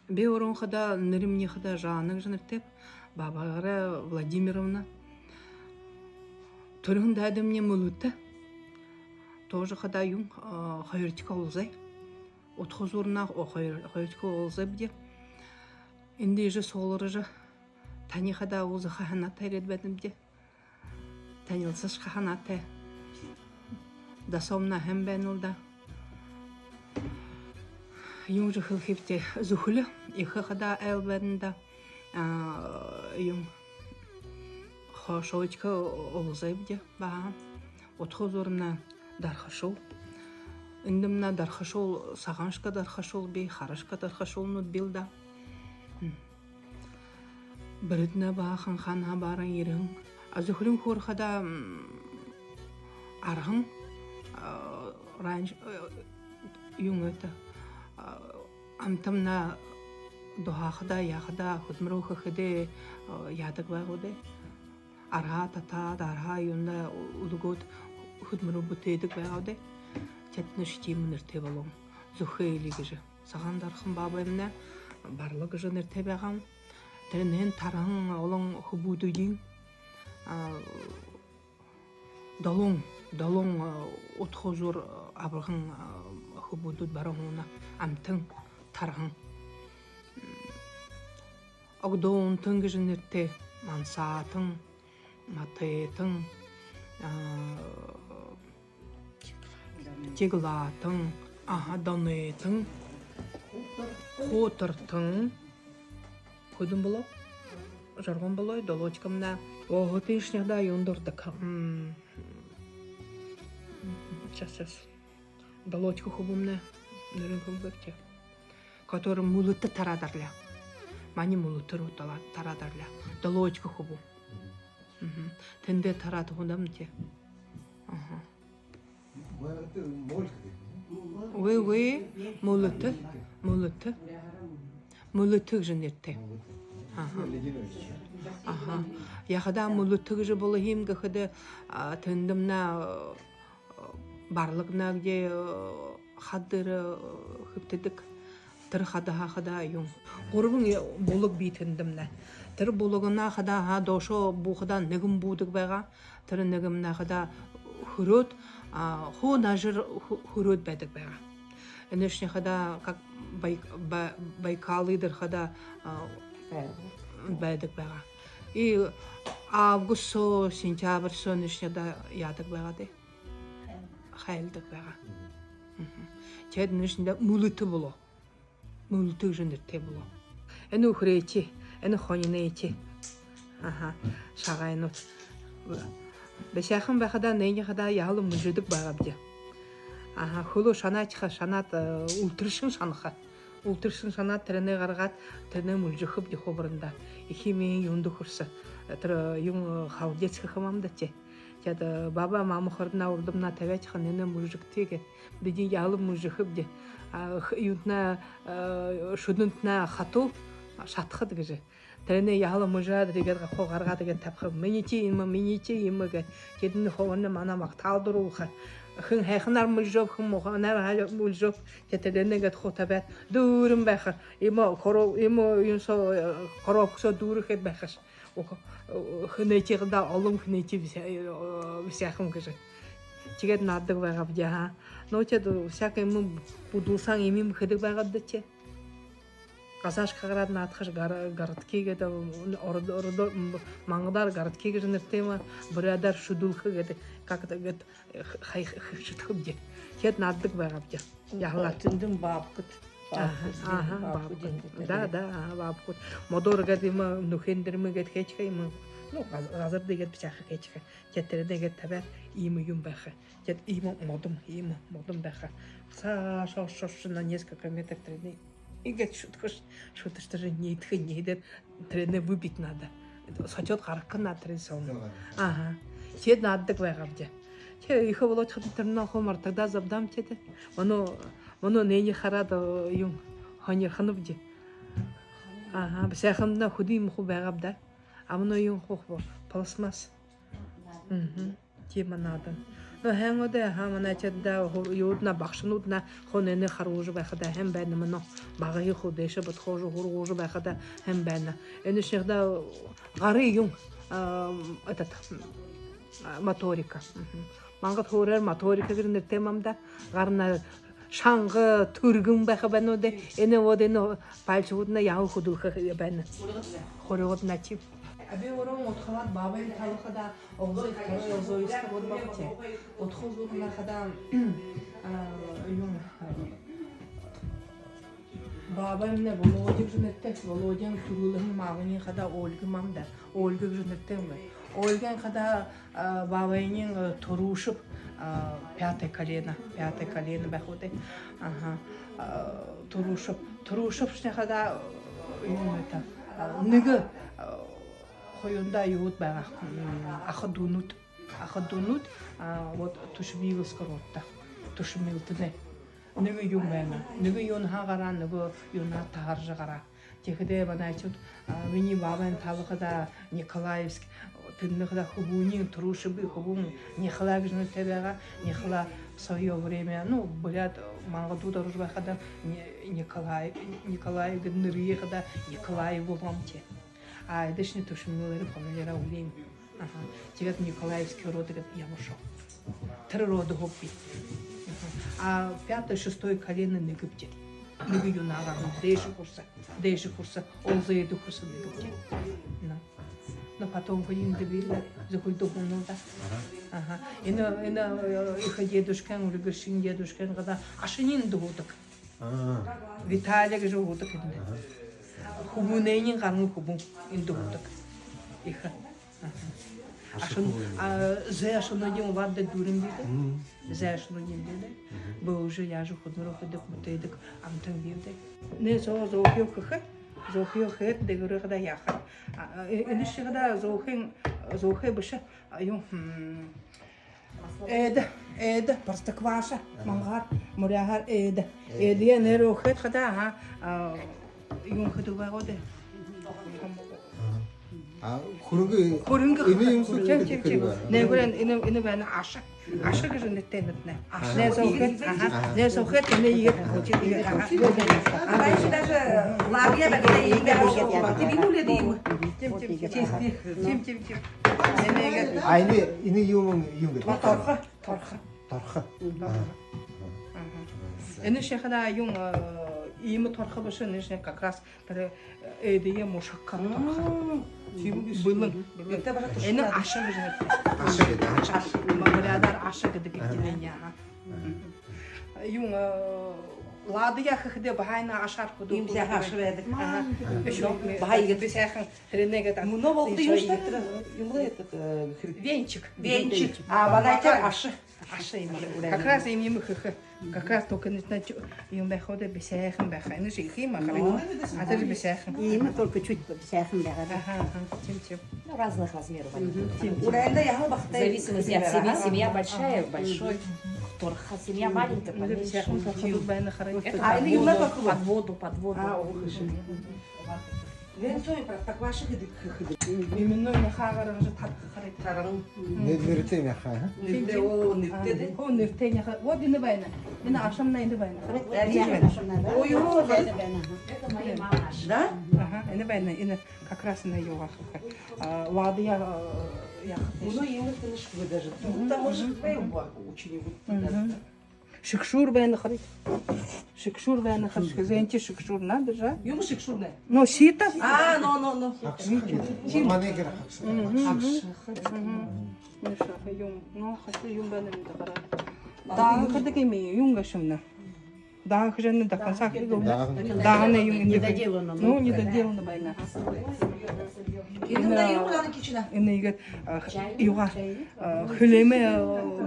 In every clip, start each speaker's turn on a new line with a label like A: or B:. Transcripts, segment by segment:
A: Бе орон хада нырымне хада жаның жыныртеп, бабагара Владимировна. Төрін дәдімне мұлыты. Тоже хада юн хайыртика олзай. Отхоз орнақ о хайыртика олзай бде. Инде же солыры же. Тани хада олзы хаханата редбәдім бде. Танилсыз хаханата. Дасомна hem ben olda. Юн же хылхипте зухлы. Ихы хада әлбәдінде. Юн Хошоечка олзай бде. Отхоз орна дархашол. Индімна дархашол, сағаншка дархашол бей, харашка дархашол нұт билда. Бірдіне бағын қана барын ерің. Азухлин хорхада арғын ранж юң өті. Амтымна дұғақыда, яқыда, құдмыру қықыды ядық бағуды. Арға тата, дарға юнда ұлығыд құдмыру бұтыдық бағуды. Тәтіні штемін үрте болуым. Зұхы елігі жы. Саған дарқын бабайымна барлығы жын үрте бағам. Тәрінен тарағын олың құбуды дейін. Далың отхозур абырғын құбуды барыңына амтың тарағын. Оғдоғын түнгі жын үрте мансатың, матетың, тегілатың, донетың, қотыртың. Көдің болу? Жарғын болу, долочкамна. Оғы пешнеғда юндырдық. Сейчас. Долочку хубымна. Нөрін көмбекте. Который мулыты тарадарля. Мани мулыты рутала тарадарля. Долочку хубу. Тенде тарады ғындам те. Ой, мулыты. Мулыты жынетте. Яғыда мулыты жы болы хемгі қыды тендімна барлығына где қадыры хүптедік. Тір қадыға қыда юң. Қорбың болық бейтіндімна. Тір болығына қыда дошо бұқыдан нігім будық байға. Тір нігімна қыда хүрөт, ху нажыр хүрөт бәдік байға. Энешне қыда, как Байкалыдыр қыда бәдік байға. И август со, сентябрь со энешне да ядық байға де. Қайлдық байға. Тәд энешне да мұлыты болу. Мұлыты жындырте болу. Әні ұқыреті, әні қонины еті. Шағайын от. Бәсәқін бәқіда нәйне қыда яғылы мұжыдық байға бде. Хулу шанатқа шанат ултыршын шанға. Ултыршын шанат тіріне қарғат, тіріне мұлжықып де қобырында. Ехи мен юнды құрсы. Тірі юн қалдетсі қымамды те. Тәді баба мамы қырдына ұрдымна тәвәтіға нені мұлжық теге. Беді яғылы мұлжықып де. Юнтына шудынтына қату шатқыды кежі. Тәріне яғылы мұжады дегерға қоғарға деген тәпқы. Менете емі ге. Кедіні қоғырны мана мақталдыру ға. Хын хайхынар мұлжоп, хын мұғанар мұлжоп. Тәтіріне гәд қотабәт. Дұрым бәқір. Емі юнсо қорап күсо дұры қет бәқір. Хынайти қыда олым хынайти бісяқым кежі. Тегет наддық байға бде. Но теді всякай мұн бұдылсан емім қыдық байға бді те. Қазаш қағыратын атқыш ғарытке кеді, маңғыдар ғарытке кежін үртема, бұрадар шудулқы кеді, қақыда кеді қайқышытқып де. Кет наддық байға бде.
B: Түндім бабқыт.
A: Бабқыт. Модор кеді нүхендірімі кеді кечіға емі. Ғазыр дегет бішақы кечіға. Кеттері дегет тәбәр емі юм бәқі. Кет емі модым бәқі. Шошына несколько метр трені. Игет шутышты же нейдер трене выбить надо. Сочет харакка на тренсон. Тед наддық байға бде. Те ихы болот хыдынтырына хомар тогда забдам теді. Моно нейне харады юң ханер ханы бде. Бісәқымдына худы мұху байға бда. А моно юң хух бол. Пластмас. Тема надо. Но хәңоде хаманачада юдна бахшнудна хонене харужы бахада һәм бәне моно багы худеше бит хожу хуружы бахада һәм бәне. Эне шехда гары юң этот моторика. Маңга хорер моторика гырны темамда гарна шаңғы түргүн баха бәноде эне одено пальчудна яу худуха бәне. Хорыгыт начи. Аби орон отхалат бабай талхада огзой озойста бодбакте. Отхозуна хада юм бабай мне Володя жнетте Володян турулын магыни хада Ольга мамда. Ольга жнетте мы. Ольга хада бабайнин турушып пятое колено баходе. Ага. Турушып шне хада юм это ныгы Хойонда юут бага ахадунут вот тушмилска ротта тушмилтне нэгэ юм байна нэгэ юн хагараа нөгөө юна тааржагара тэгэхдээ банайчуд миний бабан талхада Николаевск тэнэхда хубуни трушиби хубун нехлагжны тебяга нехла в своё время ну блядь мангату дорожбахада Николай гнырые хада Николай воломте а эдешни тушмилары помелера улим тегет Николаевский род я ушел 3 рода хоппи а 5-6 колено негипте неги юнага деши курса олзеду курса негипте но потом ходим добили захуйду гунуда ага ина их дедушка улигашин дедушка когда ашинин дудак Виталик живут хубунейнин гарны хубун индудак их Зэшнодим вадда дурим биде. Зэшнодим биде. Бо уже я же ходнорох дек мутейдек амтан биде. Не зохио хэт дегөрөх да яха. Энишгда зохэ быша аю эда простокваша мангар мурягар эда. Эдия нерохет хада юм ходу вагоде. Хөрөнгө ийм случай нэ гүрэн энэ байна ашиг гэж нэтэнэтнэ нэ сохет нэ игэт хочи игэт
C: Раньше даже лагеря были и винули дым.
A: тим
D: А ini юм гэдэг.
A: торхо энэ шахада юм ийм торхо биш нэ как раз эдие мушакка торхо Булын. Энэ ашиг гэж нэр. Магадаар ашиг гэдэг юм яа. Юм ладья хэдэ бахайна ашаар хөдөө.
C: Юм сайхан ашиг байдаг.
A: Бахайг би сайхан тэрнэгээд
C: Муно болду юм шүү дээ. Юм этот
A: венчик.
C: А валайтер ашиг.
A: Как раз им хэх. Как раз только не знаю, юм байхода би сайхан байх. Энэ шиг юм аа. А тэр би сайхан.
E: Им только чуть сайхан байгаа.
A: Тим.
E: Разных размеров.
C: Урайда яхал бахтай.
E: В зависимости от семьи. Семья большая, большой. Торха. Семья маленькая, поменьше.
C: А ini юм баху.
E: Под воду.
C: Венцой простокваши гэдэг.
A: Именно не хагараа харагдсан.
D: Нэртэй яхаа.
C: Нэртэй оо нэртэй.
A: Хөө нэртэй яха. Вот энэ байна. Энэ ашамна энэ байна.
C: Ой юу
E: Это моя мама.
C: да?
A: Ага, энэ байна. Энэ как раз на юга. Ладья яха.
C: Муно юм тыныш вы даже. Там может твою ученик.
A: Шикшур байна харит. Шикшур байна харит. Зенти шикшур надо же.
C: Юм шикшурна.
A: Но сита.
C: А, но.
D: Манайгэр хагс.
A: Юм, но хочу юм байна энэ дараа. Даан гэдэг юм юм гашмна. Даан хжэн да консах. Даан юм не доделано. Ну, не доделано байна.
C: Кинда юм ланы кичина.
A: Энийгээд юга хөлөмө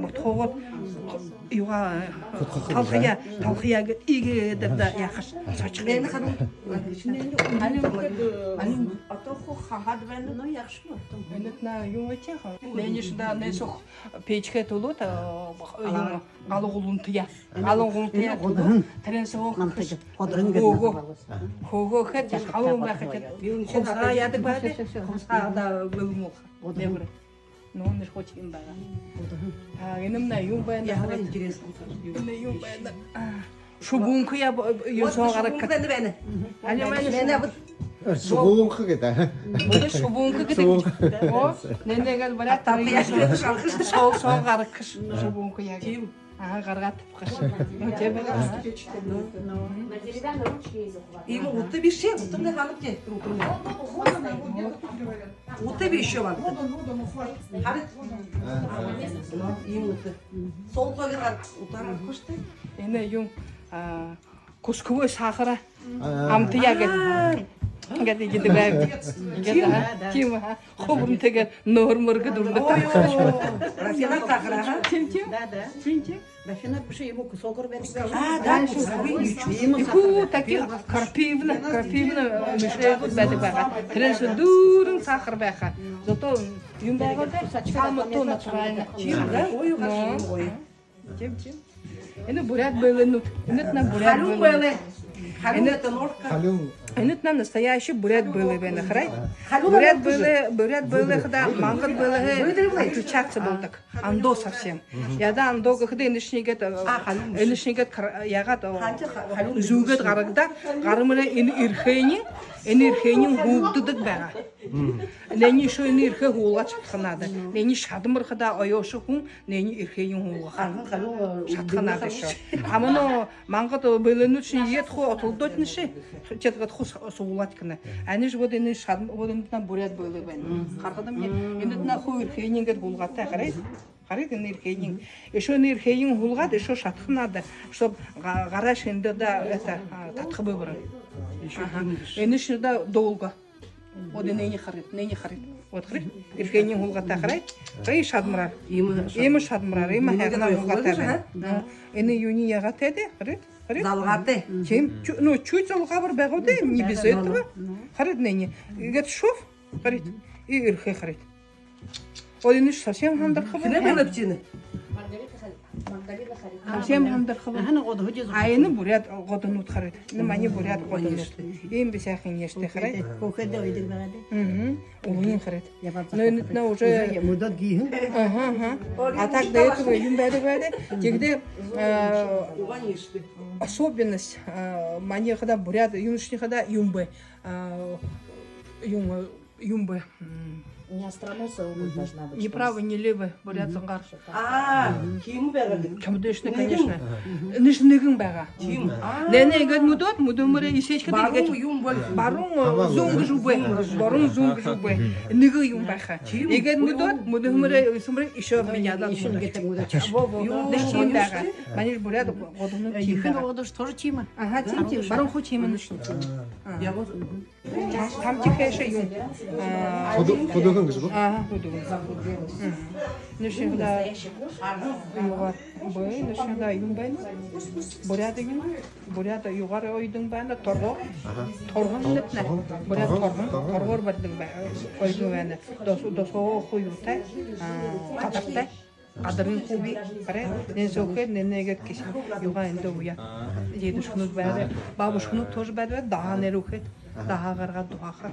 A: мотхогоо юга талхая игээд да яхаш цочлын
C: Энэ хану. Ани атохо хахад байна но яхшмы.
A: энэт на юм этих нэнишда нэсох печхэ толот юм галгуулунтя тэрэнсоо
E: Ходрын
A: хого хэт хавуу байхад яадаг байдаг хусаа да гөлмөх нэмэр Но он не хочет им бага. А генем на юм бен.
C: Я говорю, интересно.
A: На юм бен. Шубунку я юзон гарак.
C: Бeni.
A: Ани мен
C: Beni bu
D: Сугуун 크게다.
A: Burada şubunku gidik. O nene gel bana
C: tatlı yaşlı şarkı.
A: soğuk garık kış şubunku ya. Aha gargat kış. Cebe.
E: На деревянной ручке есть захват.
C: İyi mi? Utta bir şey. Utta ne halıp ki? Utta bir şey var. Hadi. İyi mi utta? Soğuk koyun var. Utanır kuştu.
A: Ene yung kuskuvu sahara. Amtı ya gel. Gel gidi be. Gel ha. Kim ha? Khobum teger normurgu durdu.
C: Rafina takra ha.
A: Kim? Kim?
B: Başına bir şey yok. Sokur beni.
C: Ha, da şu sabun güçlü.
A: Iku taki karpivna müşreyet bedi baga. Trense durun sahar baga. Зато юм байгаад сачкаа то натурально.
C: Kim da? Oyu kaçın oyu.
A: Чем? Энэ бурят былынут. Энэт на бурят
C: Halum
A: былы.
C: böyle. Halum это ножка.
D: халюм
A: Энэт на настоящий бурят былы бена храй.
C: Халюм
A: Бурят былы хда мангат былы отучаться был так. Андо совсем. Я да андо гыхды энишнигет энишнигет ягат зугет гарагда гармына энерхенин гугдыдык бага. Нени шо энерхе хула чатханады. Нени шадымыр хда айошы хун нени эрхенин хула.
C: Halum.
A: Шатханады шо. Амано мангат былынут ши ет хо отулдотныши. Четгат хо суулаткына. Аниш вот эни шадым водынтан бурят былы бен. Каргадам не эндетна хо эрхенингет булгатта карай. Қарайды энергейин. Еще энергейин хулгад, еще шатхнады, чтоб гараж энде да это татхы быбыры. Энеши да долго. Вот нени харит. Вот харит. Эрхейин хулгатта қарайды. Қай шадмырар. Емі шадмырар, емі хагна хулгатта. Эне юни ягат еді, харит.
C: Залгаты.
A: Чем? Ну, чуть залга бар бегоде, не без этого. Харит нени. Гет шов, харит. И эрхей харит. Олин иш совсем хандархы
C: Ne
A: бар.
C: böyle bçini?
E: Маргарита Харит.
A: Совсем хандархы бар.
B: Ана годы ходи.
A: Айны бурят годынут харит. Не мани бурят годынут. Им бисахин еште харит.
B: Кохеде ойдик багады.
A: Улин харит.
B: Я вам
A: Но это уже
B: мудат гиһин.
A: ага. А так до этого юм бәде. Тегде
C: Ulan işte.
A: особенность мани когда бурят юношни когда юмбы. Юмбы.
E: Не остроносая обувь должна быть.
A: Ни право, ни лево бурят зангар.
C: Aa, kim verdi?
A: Чамдышны, конечно. Нишнигин бага.
C: Kim?
A: Нене гад мудот, мудумре исечке
C: Barun
A: дегет.
C: yum böyle.
A: Барун зунг жубе. Нига юм баха. Егет мудумре сумре ишо меняда.
B: Ишин гете мудат.
A: Нишин бага. Маниш бурят годуну
B: Гиһин
A: тим.
B: годы тоже тима.
A: Ага, тим. Барун хочимен нишин.
C: Ya bu
A: Там тихеше юм.
D: 고등은 그죠?
A: Ага, буду. Нишин да югар. Бой, нишин да юм бен. Бурят югар ойдың бен торго. Торгон нетне. Бурят торгор бардың бен. Ойдың бен. Досо хуюта. Катарта. Қадырын хуби, қарай, не зөке, не негет кеш, юға енді уя. Деді шұнық бәрі, бабы шұнық тоже бәрі, daha ne ruhet, daha қарға дуаға.